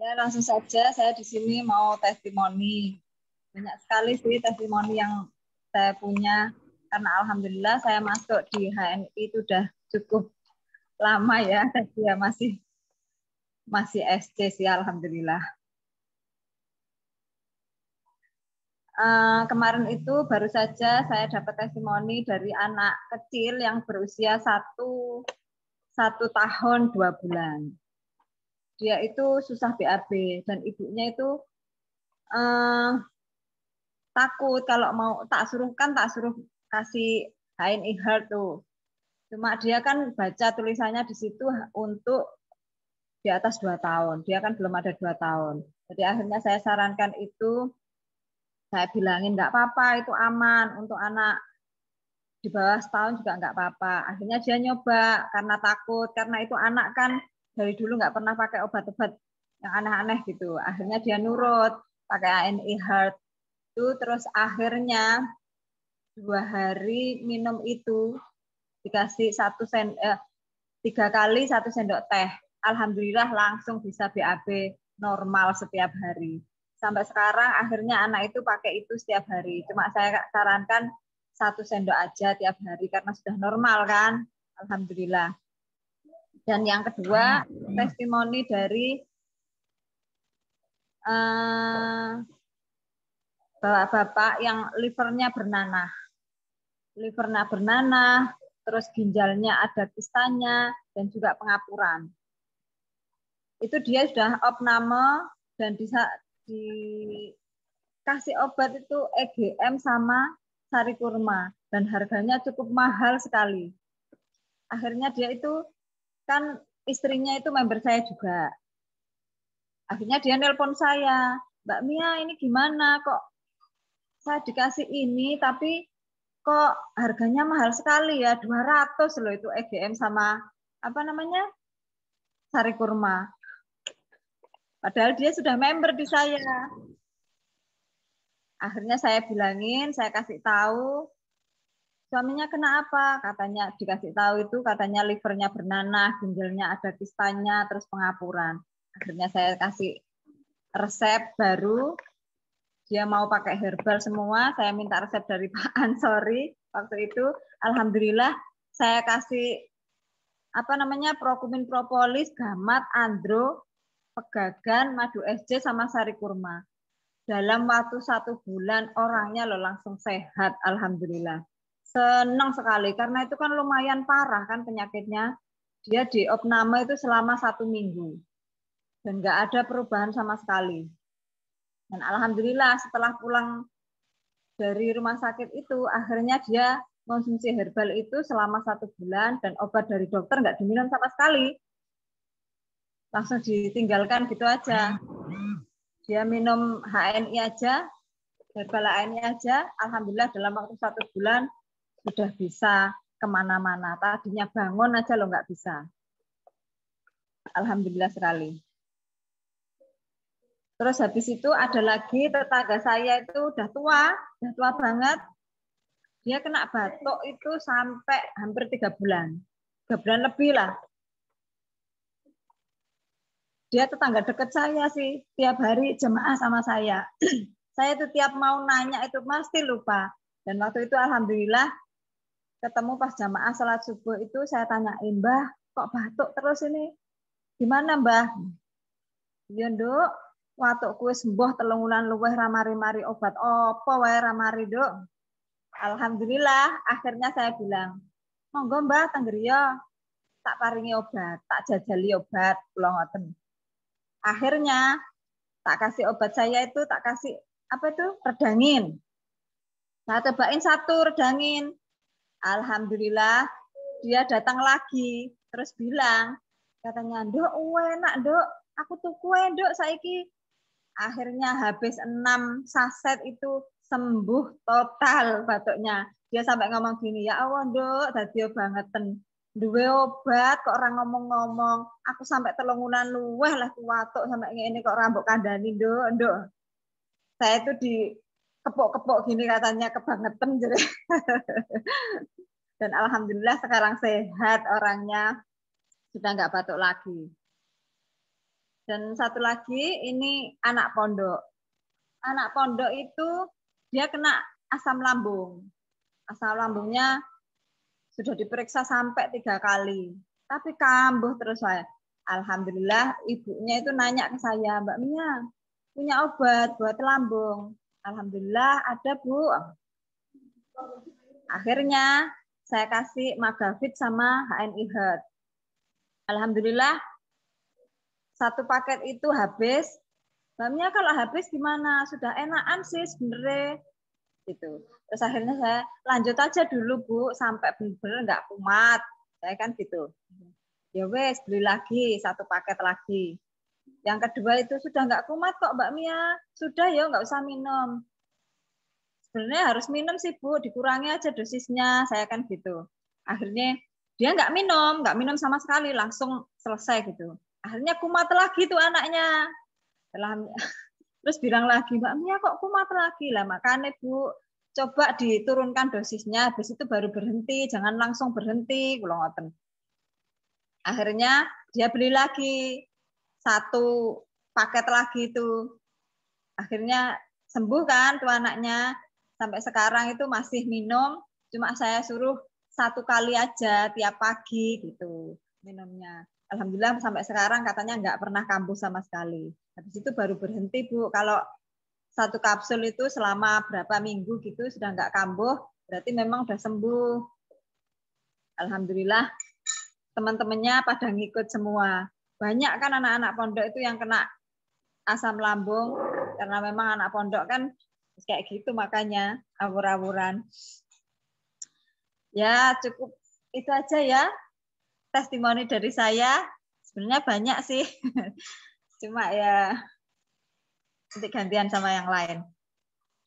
Ya, langsung saja saya di sini mau testimoni. Banyak sekali sih testimoni yang saya punya. Karena alhamdulillah saya masuk di HNI itu udah cukup lama ya. Dia masih SC sih alhamdulillah. Kemarin itu baru saja saya dapat testimoni dari anak kecil yang berusia 1 tahun 2 bulan. Dia itu susah BAB dan ibunya itu takut kalau mau tak suruh kasih HNI Heart tuh. Cuma dia kan baca tulisannya di situ untuk di atas 2 tahun. Dia kan belum ada 2 tahun. Jadi akhirnya saya sarankan itu, saya bilangin nggak apa-apa, itu aman untuk anak di bawah setahun juga nggak apa-apa. Akhirnya dia nyoba karena takut, karena itu anak kan dari dulu nggak pernah pakai obat-obat yang aneh-aneh gitu. Akhirnya dia nurut pakai HNI Heart itu, terus akhirnya 2 hari minum itu dikasih 3 kali 1 sendok teh. Alhamdulillah langsung bisa BAB normal setiap hari. Sampai sekarang akhirnya anak itu pakai itu setiap hari. Cuma saya sarankan 1 sendok aja tiap hari karena sudah normal kan. Alhamdulillah. Dan yang kedua, testimoni dari bapak-bapak yang livernya bernanah. Livernya bernanah, terus ginjalnya ada kistanya, dan juga pengapuran. Itu dia sudah opname dan dikasih obat itu EGM sama sari kurma. Dan harganya cukup mahal sekali. Akhirnya dia itu, kan istrinya itu member saya juga. Akhirnya dia nelpon saya, Mbak Mia ini gimana kok saya dikasih ini tapi kok harganya mahal sekali ya, 200 loh itu EGM sama apa namanya sari kurma. Padahal dia sudah member di saya. Akhirnya saya bilangin, saya kasih tahu, suaminya kena apa? Katanya dikasih tahu itu katanya livernya bernanah, ginjalnya ada kistanya, terus pengapuran. Akhirnya saya kasih resep baru. Dia mau pakai herbal semua, saya minta resep dari Pak Ansori waktu itu. Alhamdulillah saya kasih prokumin propolis, gamat, andro, pegagan, madu SC sama sari kurma. Dalam waktu 1 bulan orangnya loh langsung sehat, alhamdulillah. Senang sekali karena itu kan lumayan parah kan penyakitnya. Dia di opname itu selama 1 minggu dan nggak ada perubahan sama sekali. Dan alhamdulillah setelah pulang dari rumah sakit itu, akhirnya dia konsumsi herbal itu selama 1 bulan dan obat dari dokter nggak diminum sama sekali. Langsung ditinggalkan gitu aja. Dia minum HNI aja, herbal HNI aja, alhamdulillah dalam waktu 1 bulan sudah bisa kemana-mana. Tadinya bangun aja lo nggak bisa. Alhamdulillah sekali. Terus habis itu ada lagi tetangga saya itu udah tua banget. Dia kena batuk itu sampai hampir 3 bulan. 3 bulan lebih lah. Dia tetangga dekat saya sih. Tiap hari jemaah sama saya. Saya itu tiap mau nanya itu pasti lupa. Dan waktu itu alhamdulillah ketemu pas jamaah salat subuh itu saya tanyain, Mbah, kok batuk terus ini? Gimana, Mbah? Ya, Nduk, watukku wis sembuh 3 wulan luwih ramari-mari obat apa wae ramari, Nduk. Alhamdulillah, akhirnya saya bilang, monggo Mbah tenggeriya, tak paringi obat, tak jajali obat, kula ngoten. Akhirnya tak kasih obat saya itu, tak kasih redangin. Nah, cobain 1 redangin. Alhamdulillah, dia datang lagi, terus bilang, katanya, Nduk, enak, Nduk, aku tuku Nduk saiki. Akhirnya habis 6 saset itu sembuh total batuknya. Dia sampai ngomong gini, ya Allah Nduk, dadi bangeten. Duwe obat kok orang ngomong-ngomong. Aku sampai 3 wulan luweh lah kuwatuk sampai ngene kok rambut kandhani Nduk, Nduk. Saya itu di kepok-kepok gini katanya kebangetan jadi. Dan alhamdulillah sekarang sehat orangnya, sudah nggak batuk lagi. Dan satu lagi ini anak pondok. Anak pondok itu dia kena asam lambung. Asam lambungnya sudah diperiksa sampai 3 kali. Tapi kambuh terus saya. Alhamdulillah ibunya itu nanya ke saya, Mbak Mia, punya obat buat lambung. Alhamdulillah ada, Bu. Akhirnya saya kasih Magavit sama HNI Heart. Alhamdulillah satu paket itu habis. Mbak Mia kalau habis gimana? Sudah enakan sih sebenarnya. Gitu. Terus akhirnya saya lanjut aja dulu, Bu, sampai benar-benar nggak kumat. Saya kan gitu. Ya wes, beli lagi satu paket lagi. Yang kedua itu sudah nggak kumat kok Mbak Mia. Sudah ya, nggak usah minum. Sebenarnya harus minum sih Bu, dikurangi aja dosisnya. Saya kan gitu. Akhirnya dia nggak minum sama sekali, langsung selesai gitu. Akhirnya kumat lagi tuh anaknya. Terus bilang lagi, Mbak Mia kok kumat lagi? Lah makanya Bu, coba diturunkan dosisnya, habis itu baru berhenti, jangan langsung berhenti. Kalau ngoten. Akhirnya dia beli lagi satu paket lagi itu. Akhirnya sembuh kan tuh anaknya. Sampai sekarang itu masih minum, cuma saya suruh 1 kali aja tiap pagi gitu minumnya. Alhamdulillah sampai sekarang katanya nggak pernah kambuh sama sekali. Habis itu baru berhenti Bu. Kalau 1 kapsul itu selama berapa minggu gitu sudah nggak kambuh, berarti memang udah sembuh. Alhamdulillah teman-temannya pada ngikut semua. Banyak kan anak-anak pondok itu yang kena asam lambung, karena memang anak pondok kan kayak gitu makanya awur-awuran. Ya cukup itu aja ya testimoni dari saya. Sebenarnya banyak sih, cuma ya nanti gantian sama yang lain.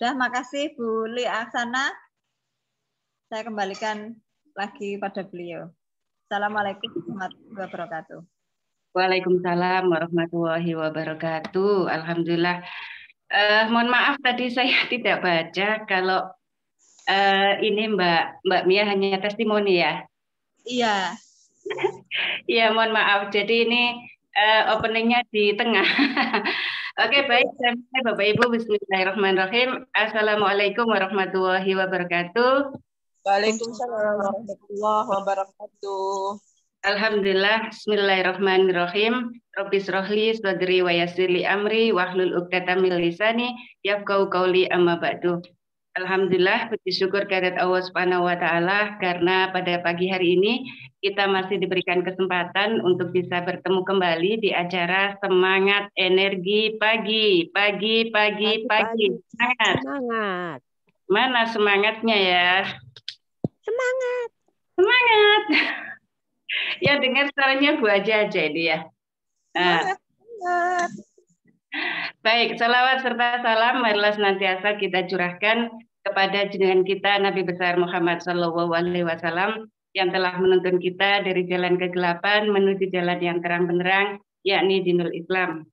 Udah, makasih Bu Li Aksana. Saya kembalikan lagi pada beliau. Assalamualaikum warahmatullahi wabarakatuh. Waalaikumsalam warahmatullahi wabarakatuh. Alhamdulillah. Mohon maaf tadi saya tidak baca kalau ini Mbak Mia hanya testimoni ya. Iya. Iya, mohon maaf. Jadi ini openingnya di tengah. Oke, baik. Bapak Ibu, bismillahirrahmanirrahim. Assalamualaikum warahmatullahi wabarakatuh. Waalaikumsalam warahmatullahi wabarakatuh. Alhamdulillah, bismillahirrahmanirrahim. Rabbi srohli sadri wa yassirli amri wahlul 'uqdatam min lisani yafqahu qauli amma ba'du. Alhamdulillah, puji syukur kehadirat Allah Subhanahu wa taala karena pada pagi hari ini kita masih diberikan kesempatan untuk bisa bertemu kembali di acara Semangat Energi Pagi. Pagi. Semangat. Mana semangatnya ya? Semangat. Ya, dengar suaranya Bu aja ini ya. Baik, salawat serta salam marilah senantiasa kita curahkan kepada junjungan kita Nabi besar Muhammad SAW yang telah menuntun kita dari jalan kegelapan menuju jalan yang terang benderang, yakni dinul Islam.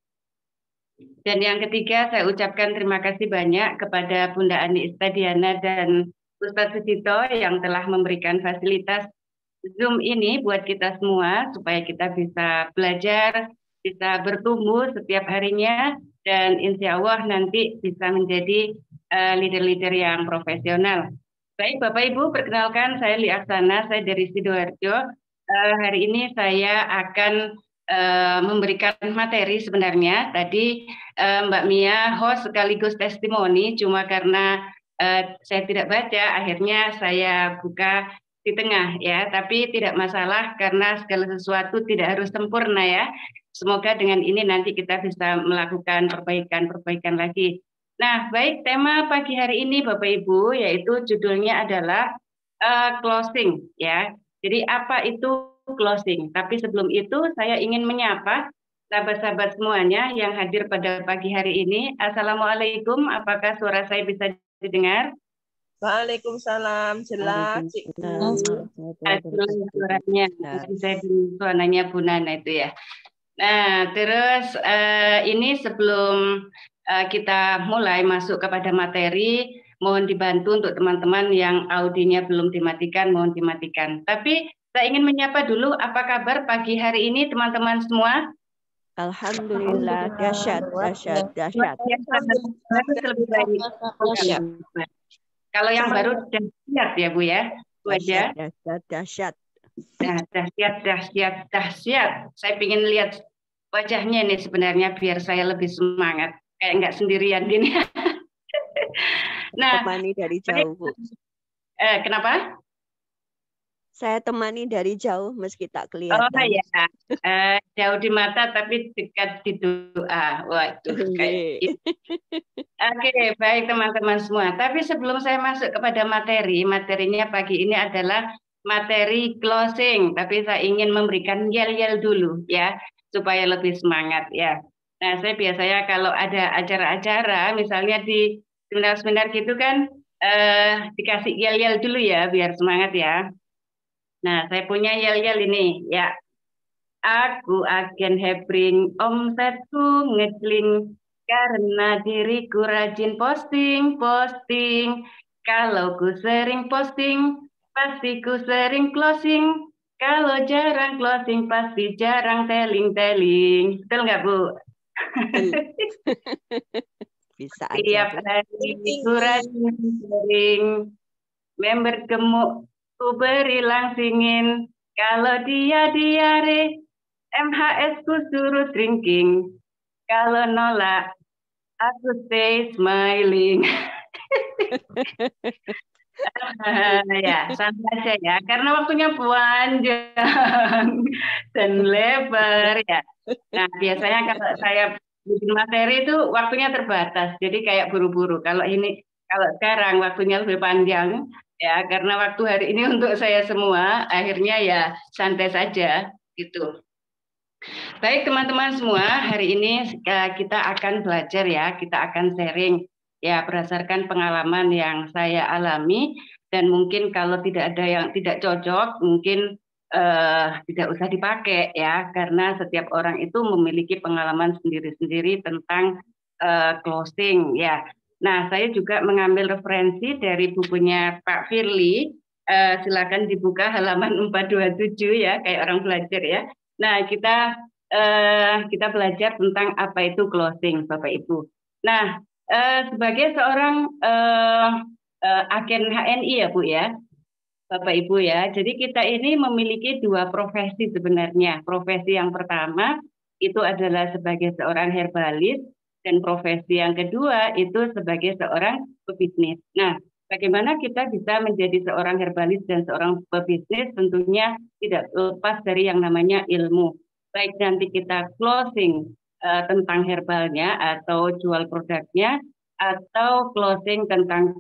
Dan yang ketiga, saya ucapkan terima kasih banyak kepada Bunda Ani Istadiana dan Ustadz Sucito yang telah memberikan fasilitas Zoom ini buat kita semua supaya kita bisa belajar, bisa bertumbuh setiap harinya, dan insya Allah nanti bisa menjadi leader-leader yang profesional. Baik Bapak Ibu, perkenalkan saya Li Aksana, saya dari Sidoarjo. Hari ini saya akan memberikan materi sebenarnya. Tadi Mbak Mia host sekaligus testimoni, cuma karena saya tidak baca, akhirnya saya buka di tengah ya, tapi tidak masalah karena segala sesuatu tidak harus sempurna ya. Semoga dengan ini nanti kita bisa melakukan perbaikan lagi. Nah, baik, tema pagi hari ini Bapak Ibu yaitu judulnya adalah closing ya. Jadi apa itu closing? Tapi sebelum itu saya ingin menyapa sahabat-sahabat semuanya yang hadir pada pagi hari ini. Assalamualaikum, apakah suara saya bisa didengar? Waalaikumsalam, jelas. Suaranya Bu Nana itu ya. Nah, terus ini sebelum kita mulai masuk kepada materi, mohon dibantu untuk teman-teman yang audionya belum dimatikan, mohon dimatikan. Tapi saya ingin menyapa dulu, apa kabar pagi hari ini teman-teman semua? Alhamdulillah, dahsyat, dahsyat, dahsyat. Bagus lebih baik. Dahsyat. Kalau yang baru dahsyat ya Bu ya. Bu aja. Dahsyat, dahsyat. Nah, dahsyat. Saya ingin lihat wajahnya nih sebenarnya biar saya lebih semangat. Kayak nggak sendirian gini. Nah, Temani dari jauh, Bu. Kenapa? Saya temani dari jauh meski tak Oh kelihatan. ya, jauh di mata tapi dekat di doa. Waduh, kayak gitu. Oke, baik teman-teman semua. Tapi sebelum saya masuk kepada materinya pagi ini adalah materi closing. Tapi saya ingin memberikan yel-yel dulu ya, supaya lebih semangat ya. Nah, saya biasanya kalau ada acara-acara, misalnya di seminar-seminar gitu kan, dikasih yel-yel dulu ya, biar semangat ya. Nah, saya punya yel-yel ini ya. Aku agen hebring, omsetku ngecling karena diriku rajin posting. Kalau ku sering posting, pasti ku sering closing. Kalau jarang closing, pasti jarang telling. Betul nggak, Bu? Bisa aja. Tiap hari ku rajin sering, member gemuk ku beri langsingin. Kalau dia diare, MHS ku suruh drinking. Kalau nolak, aku stay smiling. Ya, santai aja ya. Karena waktunya panjang dan lebar ya. Nah, biasanya kalau saya bikin materi itu waktunya terbatas. Jadi kayak buru-buru. Kalau sekarang waktunya lebih panjang ya, karena waktu hari ini untuk saya semua, akhirnya ya santai saja gitu. Baik teman-teman semua, hari ini kita akan belajar ya, kita akan sharing ya berdasarkan pengalaman yang saya alami, dan mungkin kalau tidak ada yang tidak cocok, mungkin tidak usah dipakai ya, karena setiap orang itu memiliki pengalaman sendiri-sendiri tentang closing ya. Nah, saya juga mengambil referensi dari bukunya Pak Firly, silakan dibuka halaman 427 ya, kayak orang belajar ya. Nah, kita belajar tentang apa itu closing, Bapak Ibu. Nah, sebagai seorang agen HNI ya, Bu ya, Bapak Ibu ya. Jadi kita ini memiliki dua profesi sebenarnya. Profesi yang pertama itu adalah sebagai seorang herbalis, dan profesi yang kedua itu sebagai seorang pebisnis. Nah, bagaimana kita bisa menjadi seorang herbalis dan seorang pebisnis? Tentunya tidak lepas dari yang namanya ilmu. Baik nanti kita closing tentang herbalnya atau jual produknya, atau closing tentang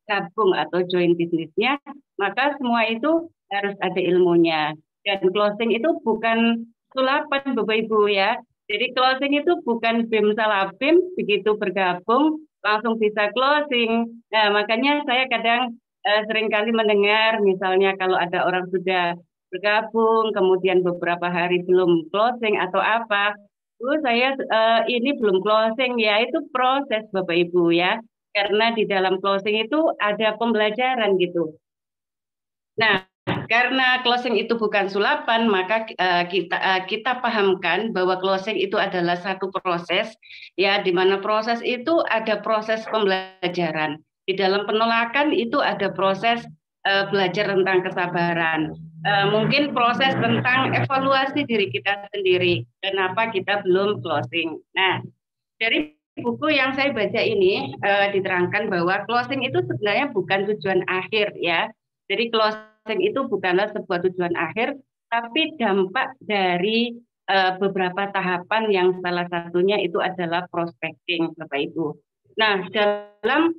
gabung atau join bisnisnya, maka semua itu harus ada ilmunya. Dan closing itu bukan sulapan Bapak Ibu ya. Jadi closing itu bukan bim salah bim, begitu bergabung langsung bisa closing. Nah, makanya saya kadang seringkali mendengar misalnya kalau ada orang sudah bergabung, kemudian beberapa hari belum closing atau apa, saya ini belum closing ya, itu proses Bapak Ibu ya, karena di dalam closing itu ada pembelajaran gitu. Nah, karena closing itu bukan sulapan, maka kita pahamkan bahwa closing itu adalah satu proses ya, di mana proses itu ada proses pembelajaran. Di dalam penolakan itu ada proses belajar tentang kesabaran. Mungkin proses tentang evaluasi diri kita sendiri, kenapa kita belum closing. Nah, dari buku yang saya baca ini diterangkan bahwa closing itu sebenarnya bukan tujuan akhir ya. Jadi closing itu bukanlah sebuah tujuan akhir, tapi dampak dari beberapa tahapan yang salah satunya itu adalah prospecting, Bapak Ibu. Nah, dalam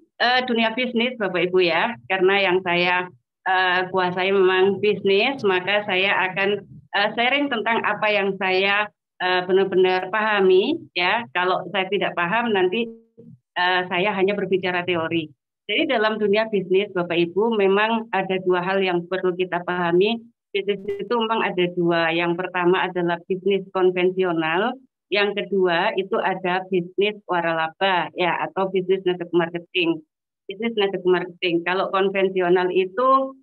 dunia bisnis, Bapak Ibu ya, karena yang saya kuasai memang bisnis, maka saya akan sharing tentang apa yang saya benar-benar pahami ya. Kalau saya tidak paham nanti saya hanya berbicara teori. Jadi dalam dunia bisnis Bapak Ibu memang ada dua hal yang perlu kita pahami. Bisnis itu memang ada dua. Yang pertama adalah bisnis konvensional, yang kedua itu ada bisnis waralaba ya, atau bisnis network marketing. Bisnis network marketing. Kalau konvensional itu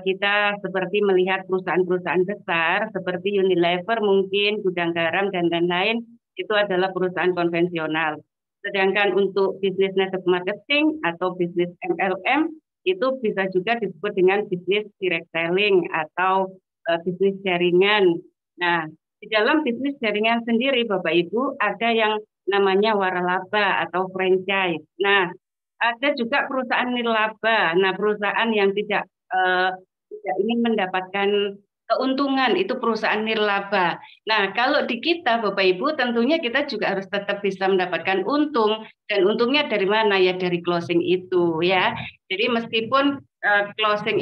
kita seperti melihat perusahaan-perusahaan besar seperti Unilever mungkin, Gudang Garam dan lain-lain, itu adalah perusahaan konvensional. Sedangkan untuk bisnis network marketing atau bisnis MLM itu bisa juga disebut dengan bisnis direct selling atau bisnis jaringan. Nah, di dalam bisnis jaringan sendiri Bapak Ibu ada yang namanya waralaba atau franchise. Nah, ada juga perusahaan nirlaba. Nah, perusahaan yang tidak ingin mendapatkan keuntungan itu perusahaan nirlaba. Nah, kalau di kita Bapak Ibu tentunya kita juga harus tetap bisa mendapatkan untung, dan untungnya dari mana ya, dari closing itu ya. Jadi meskipun closing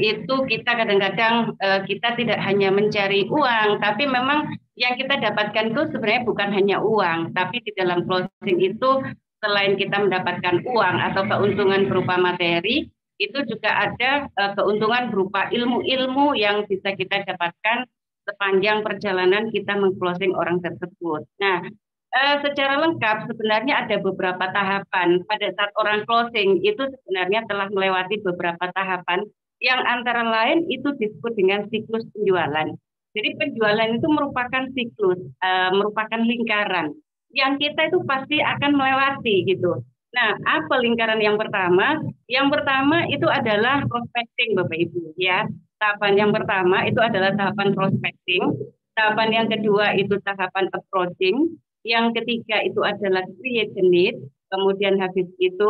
itu kita kadang-kadang kita tidak hanya mencari uang, tapi memang yang kita dapatkan itu sebenarnya bukan hanya uang, tapi di dalam closing itu selain kita mendapatkan uang atau keuntungan berupa materi, itu juga ada keuntungan berupa ilmu-ilmu yang bisa kita dapatkan sepanjang perjalanan kita meng-closing orang tersebut. Nah, secara lengkap sebenarnya ada beberapa tahapan. Pada saat orang closing itu sebenarnya telah melewati beberapa tahapan yang antara lain itu disebut dengan siklus penjualan. Jadi penjualan itu merupakan siklus, merupakan lingkaran yang kita itu pasti akan melewati gitu. Nah, apa lingkaran yang pertama? Yang pertama itu adalah prospecting, Bapak Ibu ya. Tahapan yang pertama itu adalah tahapan prospecting. Tahapan yang kedua itu tahapan approaching. Yang ketiga itu adalah create the need. Kemudian habis itu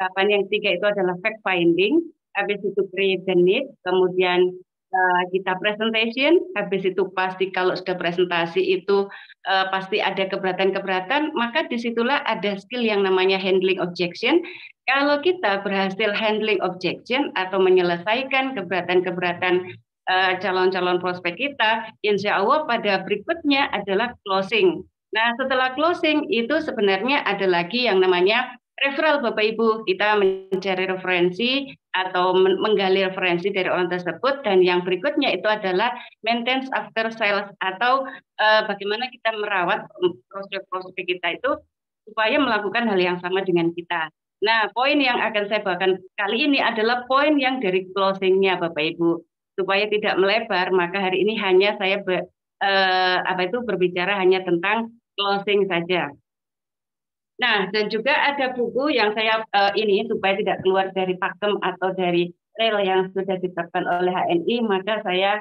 tahapan yang ketiga itu adalah fact finding. Habis itu create the need. Kemudian kita presentation. Habis itu pasti kalau sudah presentasi itu pasti ada keberatan-keberatan, maka disitulah ada skill yang namanya handling objection. Kalau kita berhasil handling objection atau menyelesaikan keberatan-keberatan calon-calon prospek kita, insya Allah pada berikutnya adalah closing. Nah, setelah closing itu sebenarnya ada lagi yang namanya referral Bapak Ibu. Kita mencari referensi atau menggali referensi dari orang tersebut, dan yang berikutnya itu adalah maintenance after sales atau bagaimana kita merawat prospek-prospek kita itu supaya melakukan hal yang sama dengan kita. Nah, poin yang akan saya bawakan kali ini adalah poin yang dari closingnya Bapak Ibu. Supaya tidak melebar, maka hari ini hanya saya berbicara hanya tentang closing saja. Nah, dan juga ada buku yang saya ini supaya tidak keluar dari pakem atau dari rel yang sudah ditetapkan oleh HNI, maka saya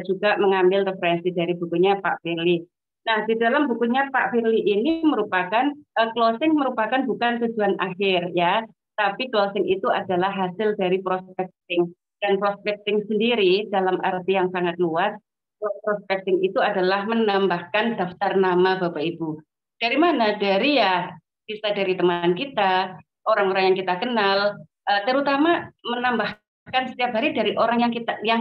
juga mengambil referensi dari bukunya Pak Firly. Nah, di dalam bukunya Pak Firly ini merupakan closing merupakan bukan tujuan akhir ya, tapi closing itu adalah hasil dari prospecting. Dan prospecting sendiri dalam arti yang sangat luas, prospecting itu adalah menambahkan daftar nama Bapak Ibu. Dari mana? Dari ya bisa dari teman kita, orang-orang yang kita kenal, terutama menambahkan setiap hari dari orang yang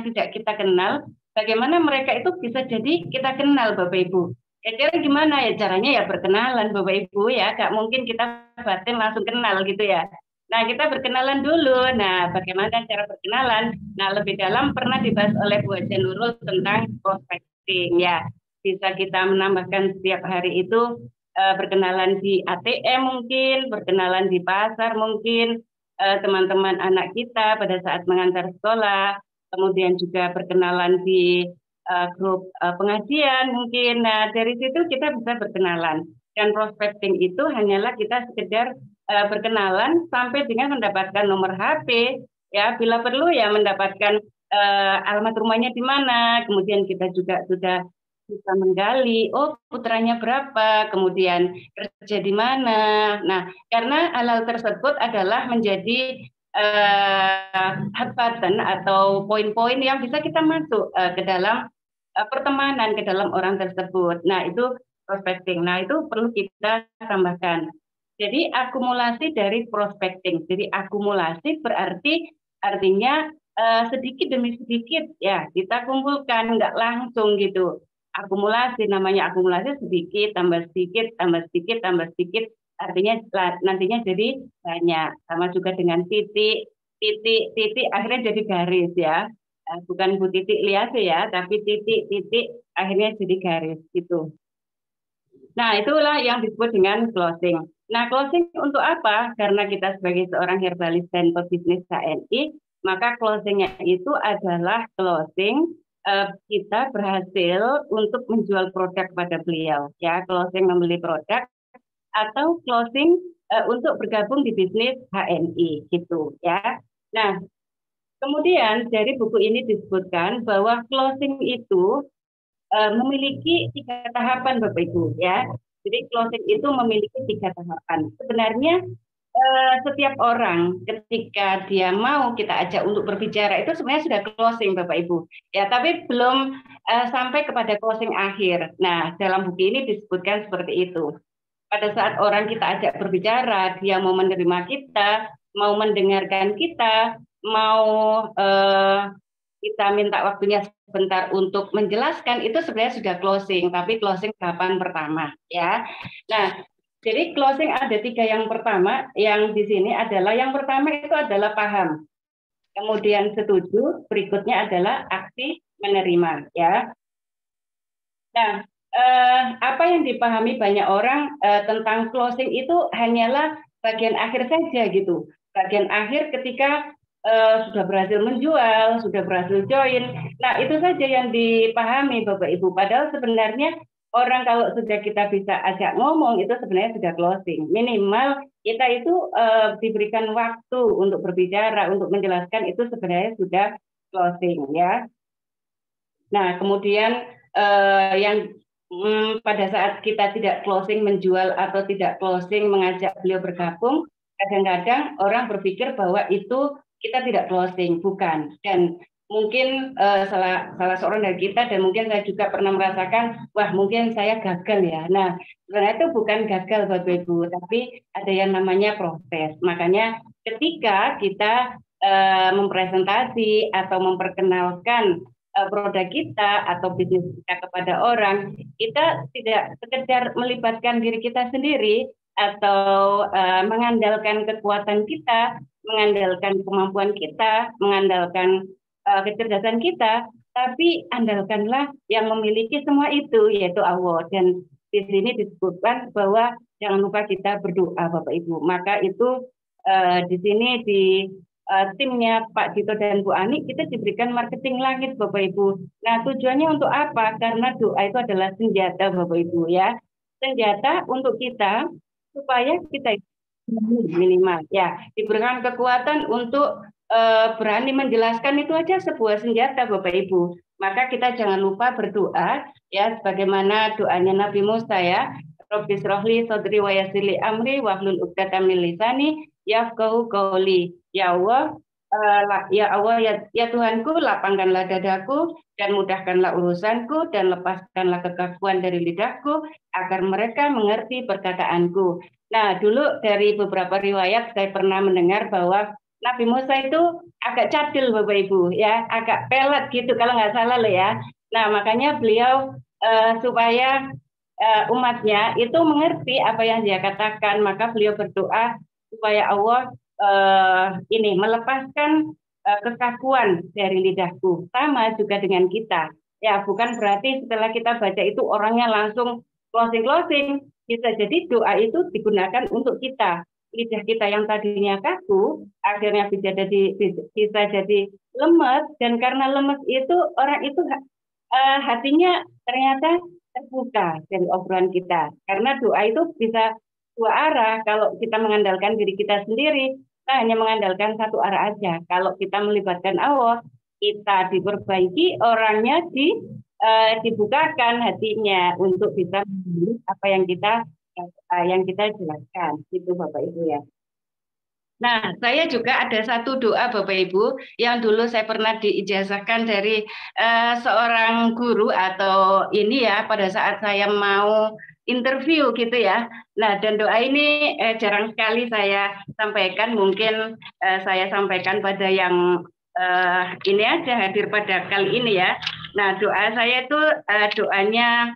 tidak kita kenal, bagaimana mereka itu bisa jadi kita kenal Bapak Ibu. Kira-kira gimana ya caranya ya berkenalan Bapak Ibu ya, gak mungkin kita batin langsung kenal gitu ya. Nah, kita berkenalan dulu. Nah, bagaimana cara berkenalan? Nah, lebih dalam pernah dibahas oleh Bu Haja Nurul tentang prospecting ya. Bisa kita menambahkan setiap hari itu berkenalan di ATM mungkin, berkenalan di pasar mungkin, teman-teman anak kita pada saat mengantar sekolah, kemudian juga berkenalan di grup pengajian mungkin. Nah, dari situ kita bisa berkenalan. Dan prospecting itu hanyalah kita sekedar berkenalan sampai dengan mendapatkan nomor HP, ya bila perlu ya mendapatkan alamat rumahnya di mana, kemudian kita juga sudah bisa menggali, oh putranya berapa, kemudian kerja di mana. Nah, karena hal-hal tersebut adalah menjadi hot button atau poin-poin yang bisa kita masuk ke dalam pertemanan, ke dalam orang tersebut. Nah, itu prospecting. Nah, itu perlu kita tambahkan. Jadi akumulasi dari prospecting. Jadi akumulasi berarti artinya sedikit demi sedikit ya kita kumpulkan, nggak langsung gitu. Akumulasi, namanya akumulasi sedikit tambah sedikit tambah sedikit tambah sedikit, artinya nantinya jadi banyak. Sama juga dengan titik akhirnya jadi garis ya. Bukan Bu Titik lihat ya, tapi titik akhirnya jadi garis gitu. Nah, itulah yang disebut dengan closing. Nah, closing untuk apa? Karena kita sebagai seorang herbalis dan pebisnis HNI, maka closingnya itu adalah closing kita berhasil untuk menjual produk pada beliau, ya, closing membeli produk atau closing untuk bergabung di bisnis HNI, gitu, ya. Nah, kemudian dari buku ini disebutkan bahwa closing itu memiliki 3 tahapan, Bapak Ibu, ya. Jadi closing itu memiliki 3 tahapan. Sebenarnya setiap orang ketika dia mau kita ajak untuk berbicara itu sebenarnya sudah closing, Bapak Ibu, ya, tapi belum sampai kepada closing akhir. Nah, dalam buku ini disebutkan seperti itu. Pada saat orang kita ajak berbicara, dia mau menerima kita, mau mendengarkan kita, mau kita minta waktunya sebentar untuk menjelaskan, itu sebenarnya sudah closing, tapi closing tahapan pertama, ya. Nah, jadi closing ada 3 yang pertama, yang di sini adalah yang pertama itu adalah paham, kemudian setuju, berikutnya adalah aksi menerima, ya. Nah, apa yang dipahami banyak orang tentang closing itu hanyalah bagian akhir saja gitu, bagian akhir ketika sudah berhasil menjual, sudah berhasil join. Nah, itu saja yang dipahami Bapak Ibu. Padahal sebenarnya orang kalau sudah kita bisa ajak ngomong itu sebenarnya sudah closing. Minimal kita itu diberikan waktu untuk berbicara, untuk menjelaskan, itu sebenarnya sudah closing, ya. Nah, kemudian yang pada saat kita tidak closing menjual atau tidak closing mengajak beliau bergabung, kadang-kadang orang berpikir bahwa itu kita tidak closing, bukan. Dan mungkin salah seorang dari kita, dan mungkin saya juga pernah merasakan, wah mungkin saya gagal ya. Nah, sebenarnya itu bukan gagal Bapak Ibu, tapi ada yang namanya proses. Makanya ketika kita mempresentasi atau memperkenalkan produk kita atau bisnis kita kepada orang, kita tidak sekedar melibatkan diri kita sendiri atau mengandalkan kekuatan kita, mengandalkan kemampuan kita, mengandalkan kecerdasan kita, tapi andalkanlah yang memiliki semua itu, yaitu Allah. Dan di sini disebutkan bahwa jangan lupa kita berdoa, Bapak Ibu. Maka itu di sini di timnya Pak Dito dan Bu Ani, kita diberikan marketing langit, Bapak Ibu. Nah, tujuannya untuk apa? Karena doa itu adalah senjata, Bapak Ibu, ya. Senjata untuk kita supaya kita minimal ya diberikan kekuatan untuk berani menjelaskan, itu aja sebuah senjata, Bapak Ibu. Maka kita jangan lupa berdoa, ya, sebagaimana doanya Nabi Musa, ya. Rabbi shrahli sadri wa yassir li amri wahlul 'uqdatam min lisani yafqahu qawli. Ya Allah, ya Tuhanku, lapangkanlah dadaku dan mudahkanlah urusanku dan lepaskanlah kekaguan dari lidahku agar mereka mengerti perkataanku. Nah, dulu dari beberapa riwayat saya pernah mendengar bahwa Nabi Musa itu agak cadel, Bapak Ibu, ya, agak pelet gitu kalau nggak salah loh, ya. Nah, makanya beliau supaya umatnya itu mengerti apa yang dia katakan, maka beliau berdoa supaya Allah ini melepaskan kekaguan dari lidahku. Sama juga dengan kita, ya, bukan berarti setelah kita baca itu orangnya langsung closing. Bisa jadi doa itu digunakan untuk kita, lidah kita yang tadinya kaku akhirnya bisa jadi lemes, dan karena lemes itu orang itu hatinya ternyata terbuka dari obrolan kita. Karena doa itu bisa 2 arah. Kalau kita mengandalkan diri kita sendiri, kita hanya mengandalkan 1 arah aja. Kalau kita melibatkan Allah, kita diperbaiki, orangnya dibukakan hatinya untuk bisa memilih apa yang kita jelaskan. Itu Bapak Ibu, ya. Nah, saya juga ada satu doa Bapak Ibu yang dulu saya pernah diijazahkan dari seorang guru atau ini, ya, pada saat saya mau interview gitu, ya. Nah, dan doa ini jarang sekali saya sampaikan, mungkin saya sampaikan pada yang ini aja hadir pada kali ini, ya. Nah, doa saya itu doanya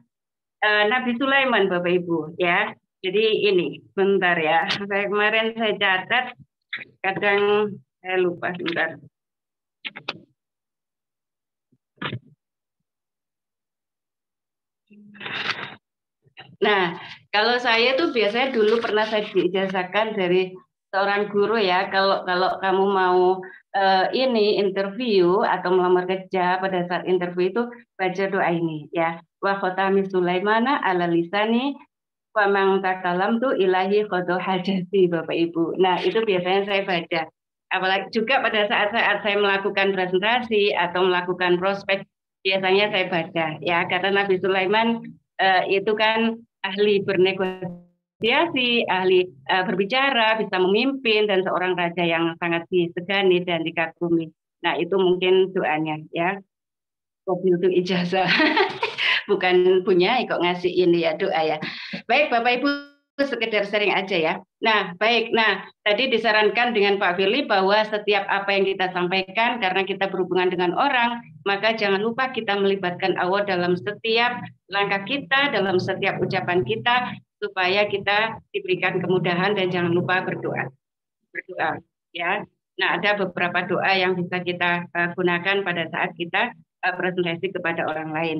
Nabi Sulaiman, Bapak Ibu, ya. Jadi ini, bentar ya, kemarin saya catat, kadang saya lupa, sebentar. Nah, kalau saya tuh biasanya dulu pernah saya diijazahkan dari seorang guru ya, kalau kamu mau ini interview atau melamar kerja, pada saat interview itu baca doa ini ya. Wa khotami Sulaimana ala lisani wa man takalam tu ilahi khodo hajati Bapak Ibu. Nah, itu biasanya saya baca. Apalagi juga pada saat-saat saya melakukan presentasi atau melakukan prospek, biasanya saya baca ya, karena Nabi Sulaiman itu kan ahli bernegosiasi, ahli berbicara, bisa memimpin, dan seorang raja yang sangat disegani dan dikagumi. Nah, itu mungkin doanya ya. Mobil itu ijazah. Bukan punya, kok ngasih ini ya doa ya. Baik Bapak Ibu, sekedar sharing aja ya. Nah, baik. Nah, tadi disarankan dengan Pak Firly bahwa setiap apa yang kita sampaikan, karena kita berhubungan dengan orang, maka jangan lupa kita melibatkan Allah dalam setiap langkah kita, dalam setiap ucapan kita, supaya kita diberikan kemudahan, dan jangan lupa berdoa. Berdoa ya. Nah, ada beberapa doa yang bisa kita gunakan pada saat kita presentasi kepada orang lain.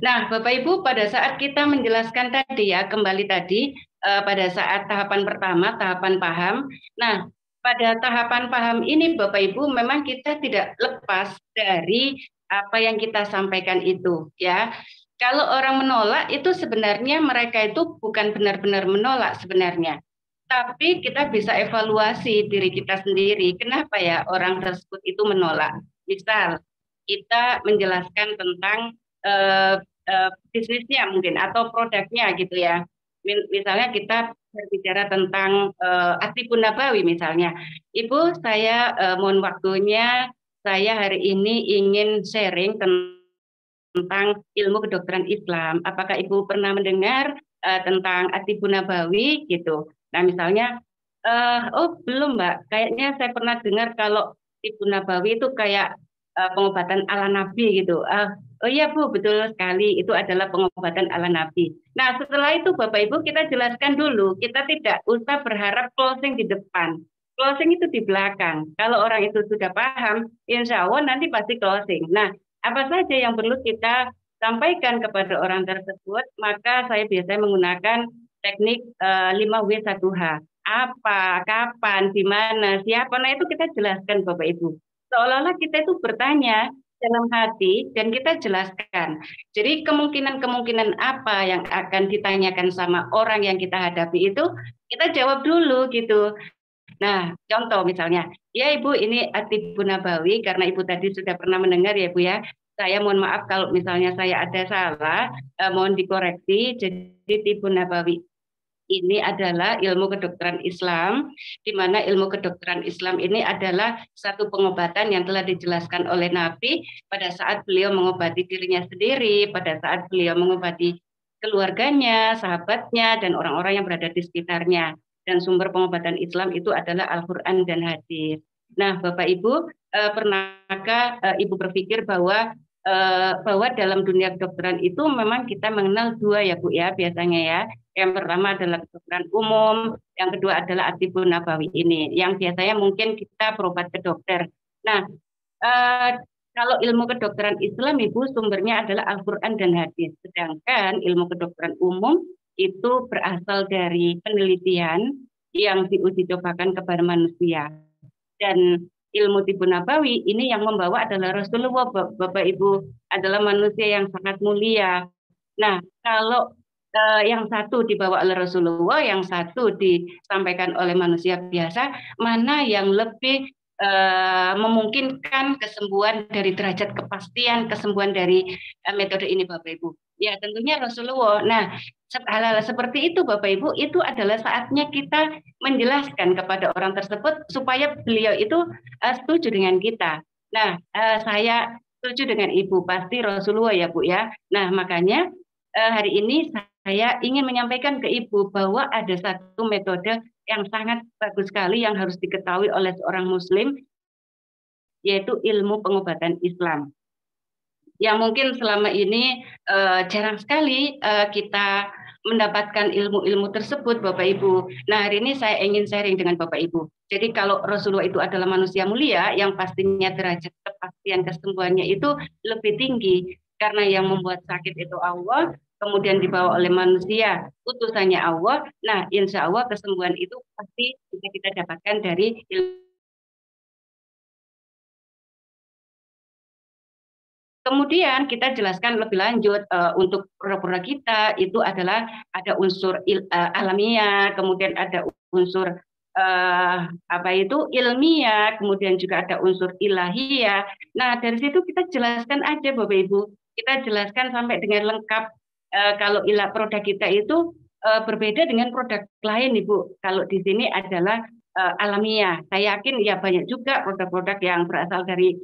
Nah, Bapak Ibu, pada saat kita menjelaskan tadi ya, kembali tadi pada saat tahapan pertama, tahapan paham. Nah, pada tahapan paham ini Bapak Ibu, memang kita tidak lepas dari apa yang kita sampaikan itu ya. Kalau orang menolak itu sebenarnya mereka itu bukan benar-benar menolak sebenarnya. Tapi kita bisa evaluasi diri kita sendiri. Kenapa ya orang tersebut itu menolak? Misal kita menjelaskan tentang bisnisnya mungkin atau produknya gitu ya. Misalnya kita berbicara tentang Atibun Nabawi misalnya. Ibu, saya mohon waktunya, saya hari ini ingin sharing tentang ilmu kedokteran Islam. Apakah Ibu pernah mendengar tentang Atibun Nabawi gitu? Nah misalnya, oh belum Mbak, kayaknya saya pernah dengar kalau Atibun Nabawi itu kayak pengobatan ala Nabi gitu. Oh iya Bu, betul sekali, itu adalah pengobatan ala Nabi. Nah setelah itu Bapak Ibu kita jelaskan dulu, kita tidak usah berharap closing di depan. Closing itu di belakang. Kalau orang itu sudah paham, insya Allah nanti pasti closing. Nah, apa saja yang perlu kita sampaikan kepada orang tersebut, maka saya biasanya menggunakan teknik 5W1H. Apa, kapan, di mana, siapa, nah itu kita jelaskan Bapak Ibu. Seolah-olah kita itu bertanya dalam hati dan kita jelaskan. Jadi kemungkinan-kemungkinan apa yang akan ditanyakan sama orang yang kita hadapi itu, kita jawab dulu gitu. Nah, contoh misalnya, ya Ibu ini Atibun Nabawi, karena Ibu tadi sudah pernah mendengar ya Ibu ya, saya mohon maaf kalau misalnya saya ada salah, mohon dikoreksi. Jadi Atibun Nabawi ini adalah ilmu kedokteran Islam, di mana ilmu kedokteran Islam ini adalah satu pengobatan yang telah dijelaskan oleh Nabi pada saat beliau mengobati dirinya sendiri, pada saat beliau mengobati keluarganya, sahabatnya, dan orang-orang yang berada di sekitarnya. Dan sumber pengobatan Islam itu adalah Al-Quran dan hadis. Nah, Bapak Ibu, pernahkah Ibu berpikir bahwa dalam dunia kedokteran itu memang kita mengenal dua ya Bu ya, biasanya ya. Yang pertama adalah kedokteran umum, yang kedua adalah Atibun Nabawi ini, yang biasanya mungkin kita berobat ke dokter. Nah, kalau ilmu kedokteran Islam Ibu sumbernya adalah Al-Quran dan hadis. Sedangkan ilmu kedokteran umum itu berasal dari penelitian yang diuji cobakan kepada manusia. Dan ilmu Atibun Nabawi ini yang membawa adalah Rasulullah, Bapak Ibu, adalah manusia yang sangat mulia. Nah, kalau yang satu dibawa oleh Rasulullah, yang satu disampaikan oleh manusia biasa, mana yang lebih memungkinkan kesembuhan dari derajat kepastian, kesembuhan dari metode ini Bapak Ibu? Ya tentunya Rasulullah. Nah, hal-hal seperti itu Bapak Ibu, itu adalah saatnya kita menjelaskan kepada orang tersebut supaya beliau itu setuju dengan kita. Nah, saya setuju dengan Ibu, pasti Rasulullah ya Bu ya. Nah, makanya hari ini saya ingin menyampaikan ke Ibu bahwa ada satu metode yang sangat bagus sekali yang harus diketahui oleh seorang Muslim, yaitu ilmu pengobatan Islam. Yang mungkin selama ini jarang sekali kita mendapatkan ilmu-ilmu tersebut Bapak Ibu. Nah hari ini saya ingin sharing dengan Bapak Ibu. Jadi kalau Rasulullah itu adalah manusia mulia, yang pastinya derajat kepastian kesembuhannya itu lebih tinggi. Karena yang membuat sakit itu Allah, kemudian dibawa oleh manusia, utusannya Allah. Nah, insya Allah kesembuhan itu pasti bisa kita dapatkan dari ilmu. Kemudian kita jelaskan lebih lanjut untuk produk-produk kita itu adalah ada unsur alamiah, kemudian ada unsur apa itu ilmiah, kemudian juga ada unsur ilahiyah. Nah, dari situ kita jelaskan aja Bapak Ibu, kita jelaskan sampai dengan lengkap. Kalau produk kita itu berbeda dengan produk lain Ibu. Kalau di sini adalah alamiah. Saya yakin ya banyak juga produk-produk yang berasal dari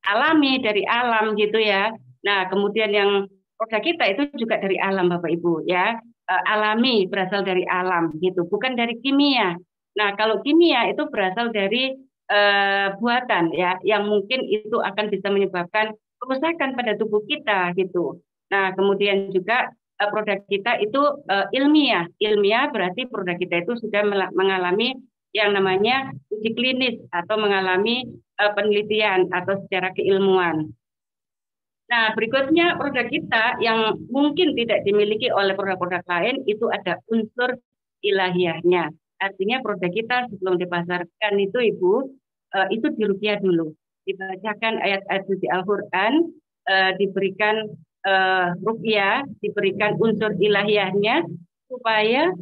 alami, dari alam gitu ya. Nah, kemudian yang produk kita itu juga dari alam Bapak Ibu ya. Alami, berasal dari alam gitu, bukan dari kimia. Nah, kalau kimia itu berasal dari buatan ya, yang mungkin itu akan bisa menyebabkan kerusakan pada tubuh kita gitu. Nah, kemudian juga produk kita itu ilmiah. Ilmiah berarti produk kita itu sudah mengalami yang namanya uji klinis atau mengalami penelitian atau secara keilmuan. Nah, berikutnya produk kita yang mungkin tidak dimiliki oleh produk-produk lain itu ada unsur ilahiyahnya. Artinya produk kita sebelum dipasarkan itu Ibu, itu diruqyah dulu. Dibacakan ayat-ayat suci Al-Quran, diberikan ruqyah, diberikan unsur ilahiyahnya, supaya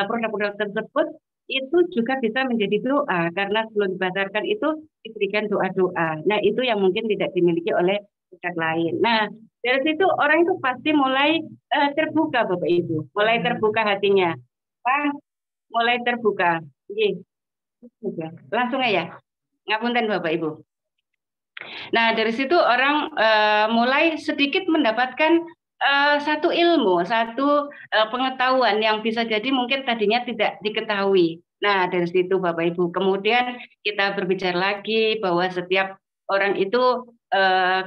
produk-produk tersebut itu juga bisa menjadi doa, karena sebelum dipasarkan itu diberikan doa-doa. Nah, itu yang mungkin tidak dimiliki oleh produk lain. Nah, dari situ orang itu pasti mulai terbuka Bapak Ibu, mulai terbuka hatinya. Mulai terbuka. Langsung aja. Ngapunten Bapak Ibu. Nah, dari situ orang mulai sedikit mendapatkan satu ilmu, satu pengetahuan yang bisa jadi mungkin tadinya tidak diketahui. Nah, dari situ Bapak Ibu, kemudian kita berbicara lagi bahwa setiap orang itu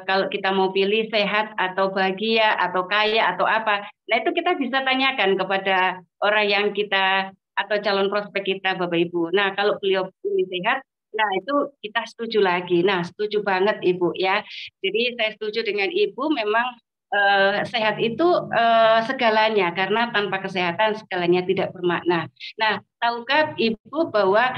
kalau kita mau pilih sehat atau bahagia atau kaya atau apa, nah itu kita bisa tanyakan kepada orang yang kita atau calon prospek kita Bapak Ibu. Nah, kalau beliau pilih sehat, nah itu kita setuju lagi. Nah, setuju banget Ibu ya. Jadi saya setuju dengan Ibu, memang sehat itu segalanya, karena tanpa kesehatan segalanya tidak bermakna. Nah, tahukah Ibu bahwa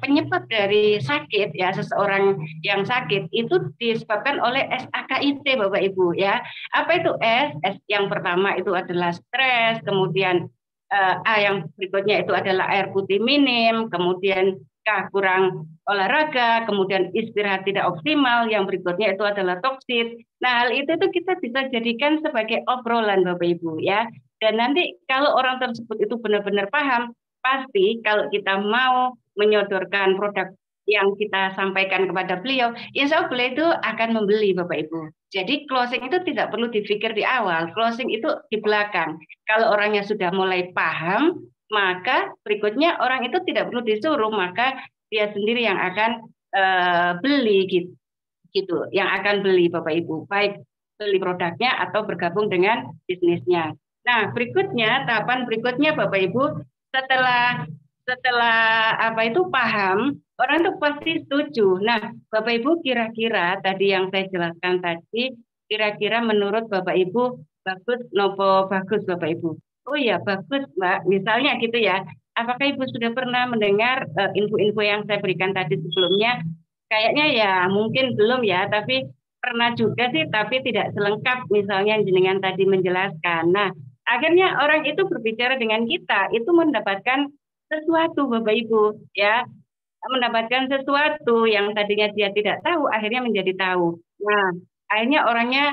penyebab dari sakit ya, seseorang yang sakit itu disebabkan oleh SAKIT Bapak Ibu ya. Apa itu S? S yang pertama itu adalah stres, kemudian A yang berikutnya itu adalah air putih minim, kemudian K kurang olahraga, kemudian istirahat tidak optimal, yang berikutnya itu adalah toksit. Nah, hal itu tuh kita bisa jadikan sebagai obrolan Bapak Ibu ya. Dan nanti kalau orang tersebut itu benar-benar paham, pasti kalau kita mau menyodorkan produk yang kita sampaikan kepada beliau, insya Allah beliau itu akan membeli Bapak Ibu. Jadi closing itu tidak perlu dipikir di awal, closing itu di belakang. Kalau orangnya sudah mulai paham, maka berikutnya orang itu tidak perlu disuruh, maka dia sendiri yang akan beli gitu, yang akan beli Bapak Ibu, baik beli produknya atau bergabung dengan bisnisnya. Nah, berikutnya, tahapan berikutnya Bapak Ibu, setelah apa itu paham, orang itu pasti setuju. Nah, Bapak Ibu, kira-kira tadi yang saya jelaskan tadi, kira-kira menurut Bapak Ibu bagus nopo bagus Bapak Ibu? Oh ya, bagus Mbak, misalnya gitu ya. Apakah Ibu sudah pernah mendengar info-info yang saya berikan tadi sebelumnya? Kayaknya ya mungkin belum ya, tapi pernah juga sih, tapi tidak selengkap misalnya jenengan tadi menjelaskan. Nah, akhirnya orang itu berbicara dengan kita, itu mendapatkan sesuatu Bapak Ibu ya, mendapatkan sesuatu yang tadinya dia tidak tahu, akhirnya menjadi tahu. Nah, akhirnya orangnya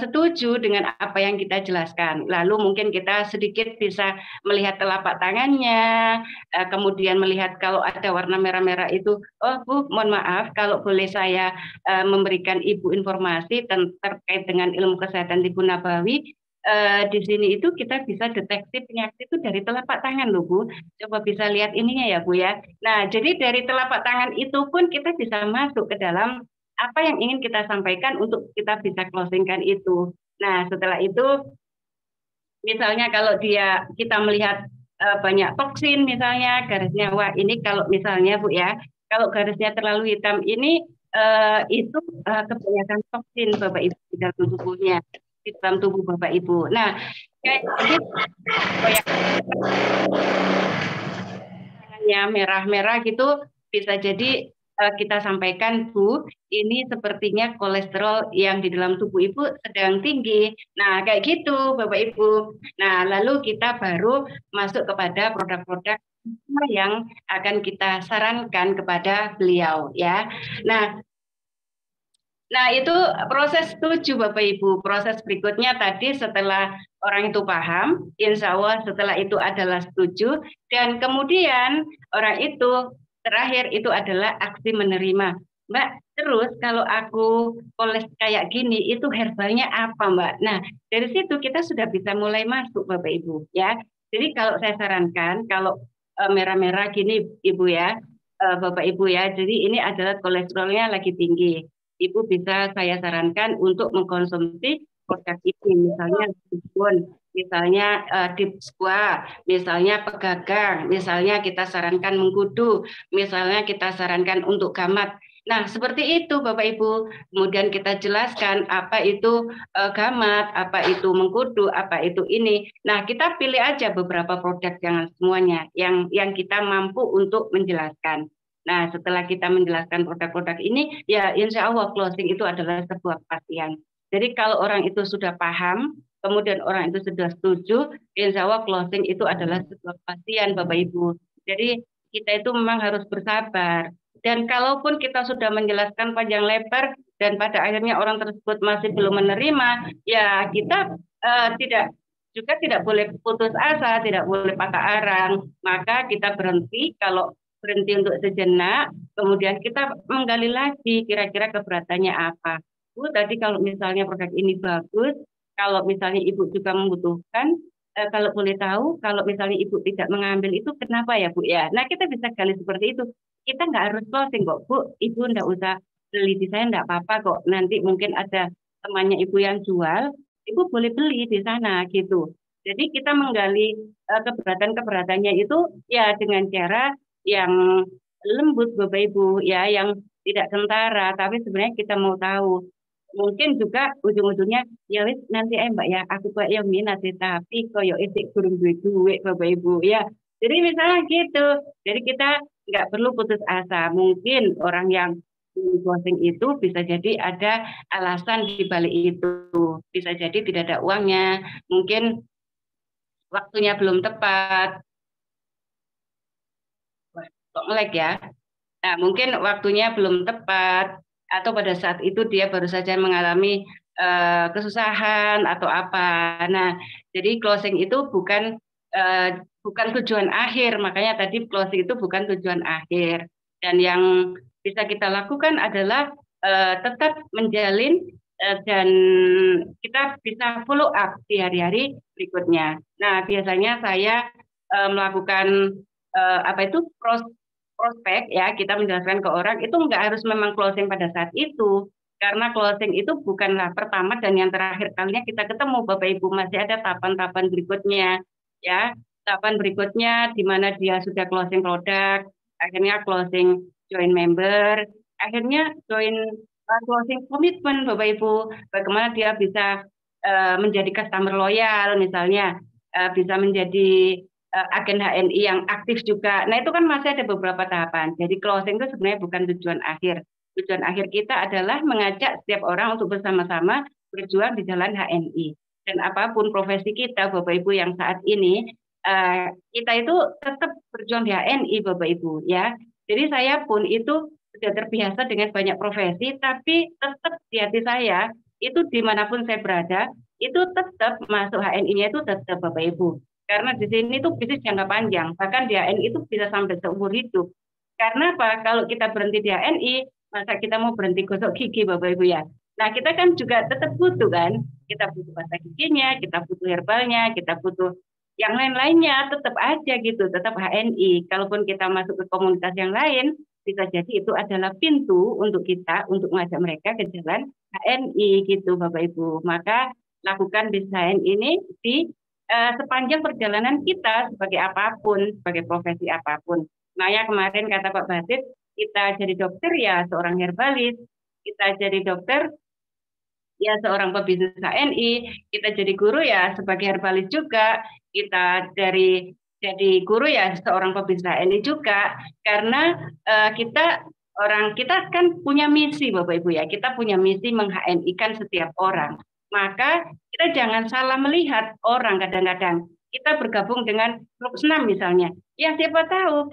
setuju dengan apa yang kita jelaskan. Lalu mungkin kita sedikit bisa melihat telapak tangannya, kemudian melihat kalau ada warna merah-merah itu, oh Bu, mohon maaf, kalau boleh saya memberikan Ibu informasi terkait dengan ilmu kesehatan Ibu Nabawi. Di sini itu kita bisa deteksi penyakit itu dari telapak tangan loh Bu. Coba bisa lihat ininya ya Bu ya. Nah, jadi dari telapak tangan itu pun kita bisa masuk ke dalam apa yang ingin kita sampaikan untuk kita bisa closingkan itu. Nah, setelah itu misalnya kalau kita melihat banyak toksin misalnya, garisnya wah ini kalau misalnya Bu ya, kalau garisnya terlalu hitam ini itu kebanyakan toksin Bapak Ibu di dalam tubuhnya. di dalam tubuh Bapak Ibu. Nah, kayak tangannya merah-merah gitu, bisa jadi kita sampaikan, Bu, ini sepertinya kolesterol yang di dalam tubuh Ibu sedang tinggi. Nah, kayak gitu, Bapak Ibu. Nah, lalu kita baru masuk kepada produk-produk yang akan kita sarankan kepada beliau, ya. Nah, itu proses 7, Bapak Ibu. Proses berikutnya tadi setelah orang itu paham, insya Allah setelah itu adalah setuju, dan kemudian orang itu terakhir itu adalah aksi menerima. Mbak, terus kalau aku koles kayak gini, itu herbalnya apa, Mbak? Nah, dari situ kita sudah bisa mulai masuk, Bapak Ibu, ya. Jadi kalau saya sarankan, kalau merah-merah gini, Ibu ya, Bapak Ibu ya, jadi ini adalah kolesterolnya lagi tinggi. Ibu bisa saya sarankan untuk mengkonsumsi produk ini, misalnya Bun, misalnya Deep Squat, misalnya Pegagang, misalnya kita sarankan Mengkudu, misalnya kita sarankan untuk Gamat. Nah, seperti itu Bapak Ibu. Kemudian kita jelaskan apa itu Gamat, apa itu Mengkudu, apa itu ini. Nah, kita pilih aja beberapa produk, jangan semuanya, yang kita mampu untuk menjelaskan. Nah, setelah kita menjelaskan produk-produk ini, ya insya Allah closing itu adalah sebuah kepastian. Jadi kalau orang itu sudah paham, kemudian orang itu sudah setuju, insya Allah closing itu adalah sebuah kepastian, Bapak Ibu. Jadi kita itu memang harus bersabar. Dan kalaupun kita sudah menjelaskan panjang lebar, dan pada akhirnya orang tersebut masih belum menerima, ya kita tidak boleh putus asa, tidak boleh patah arang. Maka kita berhenti untuk sejenak, kemudian kita menggali lagi kira-kira keberatannya apa. Bu, tadi kalau misalnya produk ini bagus, kalau misalnya Ibu juga membutuhkan, kalau boleh tahu, kalau misalnya Ibu tidak mengambil itu, kenapa ya Bu ya? Nah, kita bisa gali seperti itu. Kita nggak harus closing kok, Bu. Ibu nggak usah beli di saya, nggak apa-apa kok. Nanti mungkin ada temannya Ibu yang jual, Ibu boleh beli di sana gitu. Jadi kita menggali keberatan-keberatannya itu ya dengan cara yang lembut Bapak Ibu ya, yang tidak kentara, tapi sebenarnya kita mau tahu. Mungkin juga ujung-ujungnya ya wis nanti Mbak ya, aku kok yang minat tapi koyo isik kurang duit Bapak Ibu ya. Jadi misalnya gitu. Jadi kita nggak perlu putus asa. Mungkin orang yang closing itu bisa jadi ada alasan di balik itu. Bisa jadi tidak ada uangnya, mungkin waktunya belum tepat. Ngelag ya. Nah, mungkin waktunya belum tepat atau pada saat itu dia baru saja mengalami kesusahan atau apa. Nah, jadi closing itu bukan tujuan akhir, makanya tadi closing itu bukan tujuan akhir. Dan yang bisa kita lakukan adalah tetap menjalin dan kita bisa follow up di hari-hari berikutnya. Nah, biasanya saya melakukan prospek ya, kita menjelaskan ke orang itu nggak harus memang closing pada saat itu, karena closing itu bukanlah pertama dan yang terakhir kalinya kita ketemu Bapak Ibu, masih ada tahapan-tahapan berikutnya ya, tahapan berikutnya di mana dia sudah closing produk, akhirnya closing join member, akhirnya join closing komitmen Bapak Ibu, bagaimana dia bisa menjadi customer loyal misalnya, bisa menjadi agen HNI yang aktif juga. Nah, itu kan masih ada beberapa tahapan. Jadi closing itu sebenarnya bukan tujuan akhir. Tujuan akhir kita adalah mengajak setiap orang untuk bersama-sama berjuang di jalan HNI. Dan apapun profesi kita, Bapak Ibu, yang saat ini, kita itu tetap berjuang di HNI, Bapak Ibu, ya. Jadi saya pun itu sudah terbiasa dengan banyak profesi, tapi tetap di hati saya, itu dimanapun saya berada, itu tetap masuk HNI-nya itu tetap Bapak Ibu. Karena di sini itu bisnis jangka panjang, bahkan di HNI itu bisa sampai seumur hidup. Karena apa? Kalau kita berhenti di HNI, masa kita mau berhenti gosok gigi, Bapak Ibu ya. Nah, kita kan juga tetap butuh kan, kita butuh pasta giginya, kita butuh herbalnya, kita butuh yang lain-lainnya, tetap aja gitu, tetap HNI. Kalaupun kita masuk ke komunitas yang lain, bisa jadi itu adalah pintu untuk kita, untuk mengajak mereka ke jalan HNI gitu, Bapak Ibu. Maka lakukan bisnis HNI ini di sepanjang perjalanan kita sebagai apapun, sebagai profesi apapun. Nah, ya kemarin kata Pak Basit, kita jadi dokter ya seorang herbalis, kita jadi dokter ya seorang pebisnis HNI, kita jadi guru ya sebagai herbalis juga, kita jadi guru ya seorang pebisnis HNI juga, karena kita kan punya misi Bapak Ibu ya, kita punya misi meng-HNI-kan setiap orang. Maka kita jangan salah melihat orang kadang-kadang. Kita bergabung dengan klub senam misalnya. Ya siapa tahu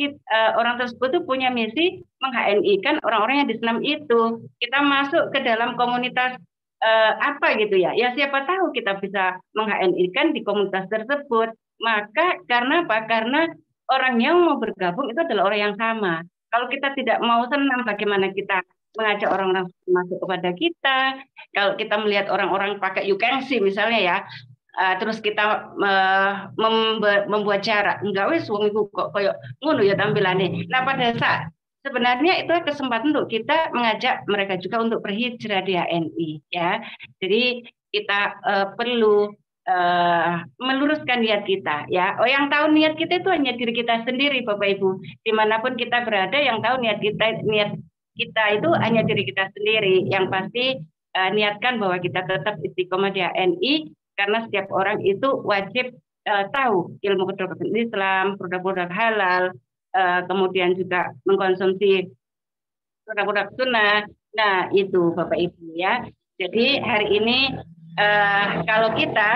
orang tersebut tuh punya misi meng-HNI-kan orang-orang yang di senam itu. Kita masuk ke dalam komunitas apa gitu ya. Ya siapa tahu kita bisa meng-HNI-kan di komunitas tersebut. Maka karena apa? Karena orang yang mau bergabung itu adalah orang yang sama. Kalau kita tidak mau senam, bagaimana kita mengajak orang-orang masuk kepada kita? Kalau kita melihat orang-orang pakai UKMC misalnya ya, terus kita membuat cara, enggak wes wong iku kok koyo ngono ya tampilane. Nah pada saat sebenarnya itu kesempatan untuk kita mengajak mereka juga untuk berhijrah di HNI ya. Jadi kita perlu meluruskan niat kita ya. Oh yang tahu niat kita itu hanya diri kita sendiri Bapak Ibu. Dimanapun kita berada yang tahu niat kita itu hanya diri kita sendiri. Yang pasti niatkan bahwa kita tetap istiqomah di HNI karena setiap orang itu wajib tahu ilmu kedokteran Islam, produk-produk halal, kemudian juga mengkonsumsi produk-produk sunnah. Nah itu Bapak Ibu ya. Jadi hari ini kalau kita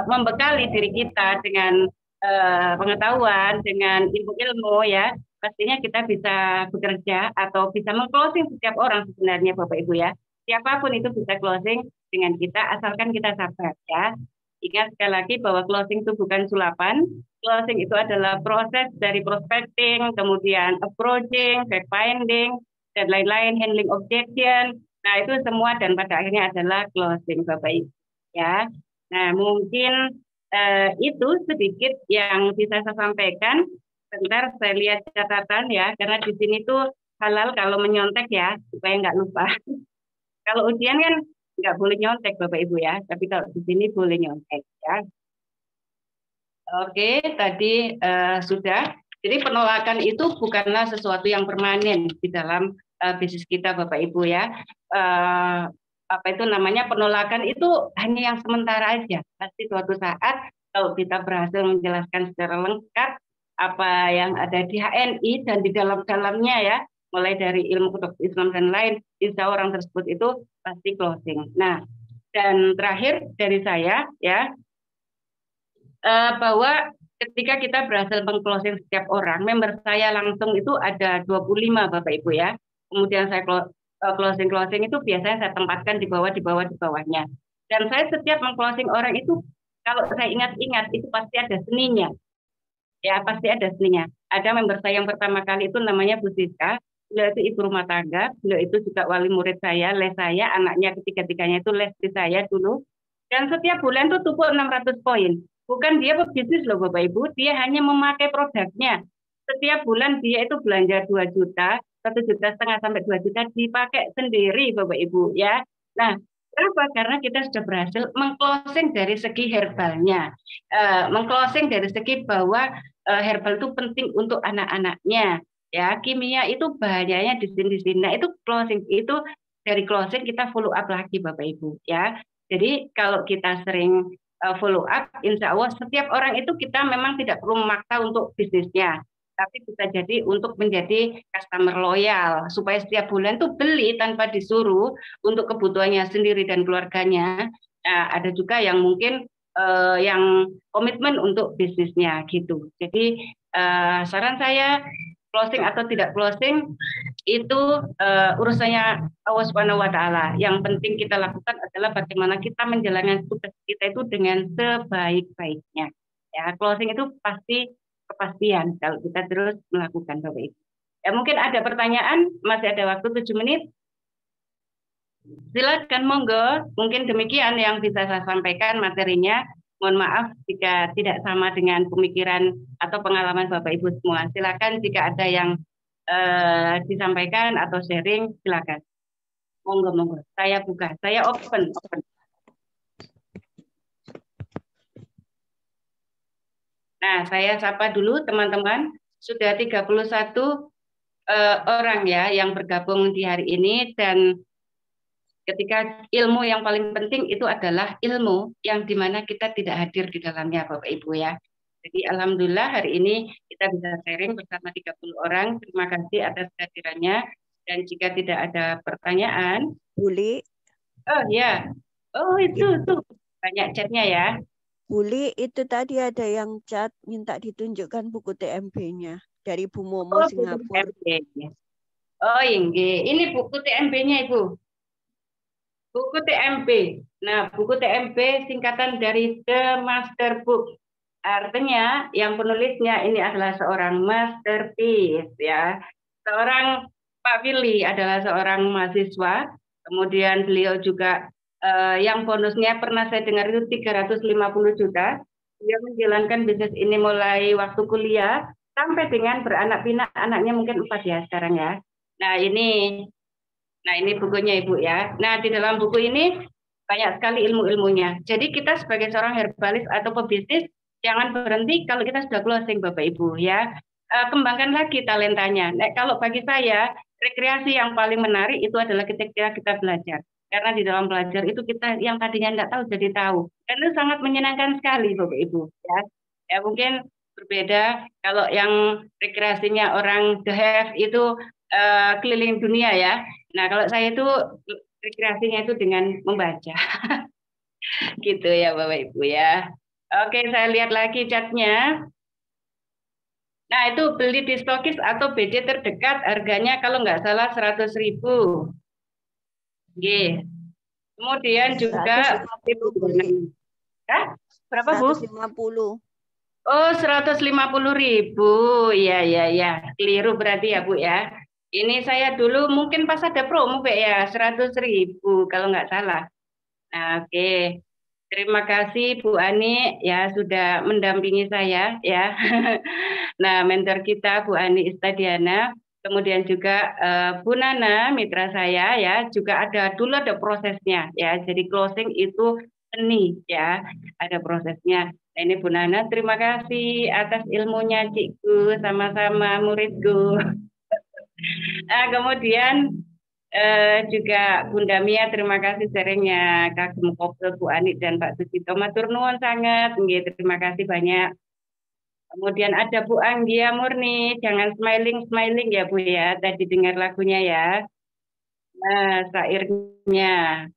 membekali diri kita dengan pengetahuan, dengan ilmu-ilmu ya, pastinya kita bisa bekerja atau bisa mengclosing setiap orang sebenarnya Bapak Ibu ya. Siapapun itu bisa closing dengan kita asalkan kita sabar ya. Ingat sekali lagi bahwa closing itu bukan sulapan. Closing itu adalah proses dari prospecting, kemudian approaching, fact finding, dan lain-lain, handling objection. Nah itu semua dan pada akhirnya adalah closing Bapak Ibu ya. Nah mungkin itu sedikit yang bisa saya sampaikan. Bentar saya lihat catatan ya, karena di sini tuh halal kalau menyontek ya supaya nggak lupa. Kalau ujian kan nggak boleh nyontek Bapak Ibu ya, tapi kalau di sini boleh nyontek ya. Oke, tadi sudah. Jadi penolakan itu bukanlah sesuatu yang permanen di dalam bisnis kita Bapak Ibu ya. Apa itu namanya, penolakan itu hanya yang sementara aja. Pasti suatu saat kalau kita berhasil menjelaskan secara lengkap apa yang ada di HNI dan di dalam-dalamnya ya, mulai dari ilmu kedokteran Islam dan lain, insya Allah orang tersebut itu pasti closing. Nah, dan terakhir dari saya ya, bahwa ketika kita berhasil mengclosing setiap orang, member saya langsung itu ada 25 Bapak Ibu ya. Kemudian saya closing itu biasanya saya tempatkan di bawahnya. Dan saya setiap mengclosing orang itu, kalau saya ingat-ingat itu pasti ada seninya. Ya, pasti ada seninya. Ada member saya yang pertama kali itu namanya Bu Siska. Beliau itu ibu rumah tangga, beliau itu juga wali murid saya, les saya, anaknya ketiga-tiganya itu les di saya dulu. Dan setiap bulan tuh tumpuk 600 poin. Bukan dia pebisnis loh Bapak Ibu, dia hanya memakai produknya. Setiap bulan dia itu belanja 2 juta, 1,5 juta sampai 2 juta dipakai sendiri Bapak Ibu ya. Nah, kenapa? Karena kita sudah berhasil mengclosing dari segi herbalnya. Mengclosing dari segi bahwa herbal itu penting untuk anak-anaknya. Ya, kimia itu bahayanya di sini. Nah, itu closing itu dari closing kita follow up lagi Bapak Ibu ya. Jadi kalau kita sering follow up, insya Allah setiap orang itu kita memang tidak perlu memaksa untuk bisnisnya, tapi bisa jadi untuk menjadi customer loyal supaya setiap bulan tuh beli tanpa disuruh untuk kebutuhannya sendiri dan keluarganya. Ada juga yang mungkin yang komitmen untuk bisnisnya gitu. Jadi saran saya, closing atau tidak closing itu urusannya Allah Subhanahu wa taala. Yang penting kita lakukan adalah bagaimana kita menjalankan tugas kita itu dengan sebaik-baiknya. Ya, closing itu pasti kepastian kalau kita terus melakukan Bapak Ibu. Ya, mungkin ada pertanyaan, masih ada waktu 7 menit. Silakan monggo. Mungkin demikian yang bisa saya sampaikan materinya. Mohon maaf jika tidak sama dengan pemikiran atau pengalaman Bapak Ibu semua. Silakan jika ada yang disampaikan atau sharing, silakan. Monggo. Saya buka, saya open. Nah, saya sapa dulu teman-teman. Sudah 31 orang ya yang bergabung di hari ini, dan ketika ilmu yang paling penting itu adalah ilmu yang dimana kita tidak hadir di dalamnya, Bapak Ibu ya. Jadi alhamdulillah hari ini kita bisa sharing bersama 30 orang. Terima kasih atas kehadirannya. Dan jika tidak ada pertanyaan, Buli, oh ya, oh itu tuh banyak chatnya ya. Buli, itu tadi ada yang chat minta ditunjukkan buku TMB-nya dari Bu Momo Oh, Singapura. Oh, ini buku TMB-nya Ibu. Buku TMB. Nah, buku TMB singkatan dari The Master Book. Artinya yang penulisnya ini adalah seorang masterpiece ya. Seorang Pak Willy adalah seorang mahasiswa. Kemudian beliau juga yang bonusnya pernah saya dengar itu 350 juta. Dia menjalankan bisnis ini mulai waktu kuliah sampai dengan beranak pinak, anaknya mungkin 4 ya sekarang ya. Nah ini bukunya Ibu ya. Nah di dalam buku ini banyak sekali ilmu-ilmunya. Jadi kita sebagai seorang herbalis atau pebisnis jangan berhenti kalau kita sudah closing Bapak Ibu ya. Kembangkan lagi talentanya. Nah, kalau bagi saya rekreasi yang paling menarik itu adalah ketika kita belajar. Karena di dalam belajar itu kita yang tadinya tidak tahu jadi tahu. Dan itu sangat menyenangkan sekali Bapak Ibu ya. Ya mungkin berbeda kalau yang rekreasinya orang The Have itu keliling dunia ya. Nah, kalau saya itu rekreasinya itu dengan membaca. Gitu ya Bapak Ibu ya. Oke, saya lihat lagi chatnya. Nah, itu beli di stokis atau BD terdekat harganya kalau nggak salah 100.000. Oke. Kemudian juga 150. Hah? Berapa, Bu? 150. Oh, 150.000. Iya. Keliru berarti ya, Bu ya. Ini saya dulu mungkin pas ada promo, Pak ya, 100.000 kalau nggak salah. Nah, oke. Terima kasih Bu Ani ya sudah mendampingi saya ya. Nah, mentor kita Bu Ani Istadiana, kemudian juga Bu Nana mitra saya ya, juga dulu ada prosesnya ya. Jadi closing itu seni ya, ada prosesnya. Nah, ini Bu Nana, terima kasih atas ilmunya Cikgu, sama-sama muridku. Nah, kemudian juga Bunda Mia, terima kasih sharingnya. Kagem Kopel, Bu Ani dan Pak Susito, matur nuwun sangat. Terima kasih banyak. Kemudian ada Bu Anggia Murni, jangan smiling ya Bu ya. Tadi dengar lagunya ya. Nah, syairnya.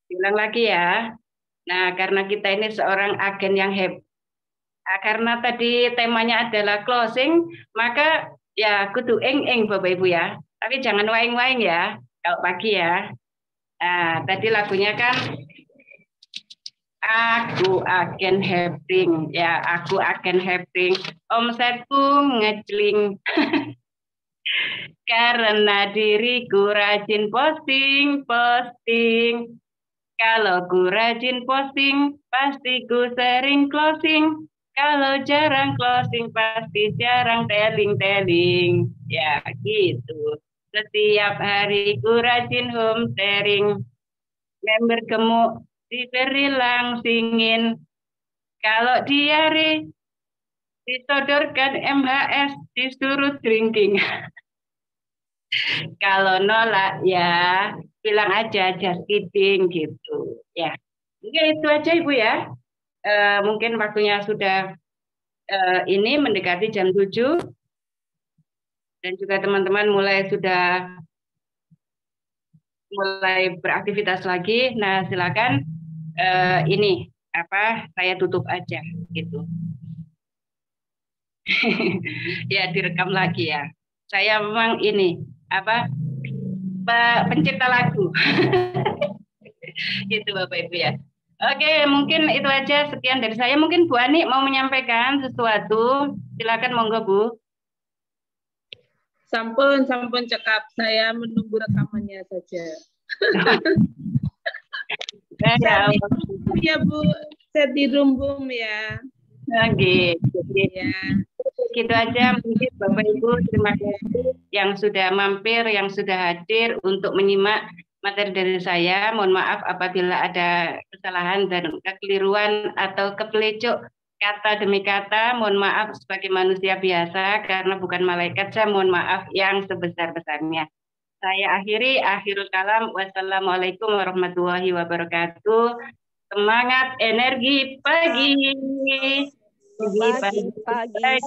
Ulang lagi ya. Nah, karena kita ini seorang agen yang hebat. Karena tadi temanya adalah closing, maka ya kudu eng Bapak Ibu ya. Tapi jangan waing-waing ya, kalau pagi ya. Nah, tadi lagunya kan aku agen hebring ya, aku agen hebring, omsetku ngejling. Karena diriku rajin posting. Kalau ku rajin posting, pasti ku sering closing. Kalau jarang closing, pasti jarang telling. Ya gitu. Setiap hari ku rajin home sharing. Member gemuk diberi langsingin. Kalau diare disodorkan MHS, disuruh drinking. Kalau nolak ya bilang aja just kidding gitu ya. Mungkin itu aja Ibu ya. Mungkin waktunya sudah ini mendekati jam 7 dan juga teman-teman sudah mulai beraktivitas lagi. Nah, silakan ini saya tutup aja gitu. Ya direkam lagi ya. Saya memang ini pencipta lagu. Gitu Bapak Ibu ya. Oke, mungkin itu aja sekian dari saya. Mungkin Bu Ani mau menyampaikan sesuatu. Silakan monggo Bu. Sampun cekap. Saya menunggu rekamannya saja. Ya Bu, saya di rumbum ya. Oke, ya. Gitu aja mungkin Bapak Ibu, terima kasih yang sudah mampir, yang sudah hadir untuk menyimak materi dari saya. Mohon maaf apabila ada kesalahan dan kekeliruan atau kepelecuk kata demi kata. Mohon maaf sebagai manusia biasa karena bukan malaikat. Saya mohon maaf yang sebesar-besarnya. Saya akhiri, akhirul kalam. Wassalamualaikum warahmatullahi wabarakatuh. Semangat energi pagi. Pagi.